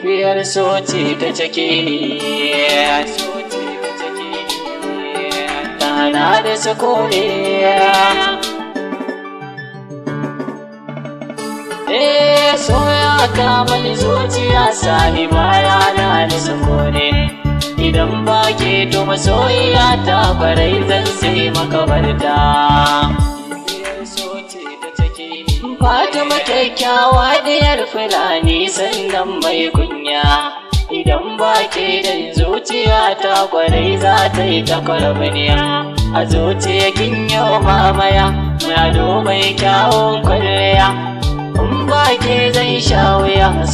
bibiyar soci ta cike ni, tana da sukuni. Soya kama ni zuciya sani baya na da sukuni. Idan ba ke to masoyiya ta farai zan sai makabarta. Fatima kyakkyawa diyar Fulani sannan mai kunya. Idan ba ke da zuciya ta kwarai za ta yi ta kwarmaniya. A zuciya kin yau mamaya, ado mai kyawun kwalliya. In ba ke zai sha wuya.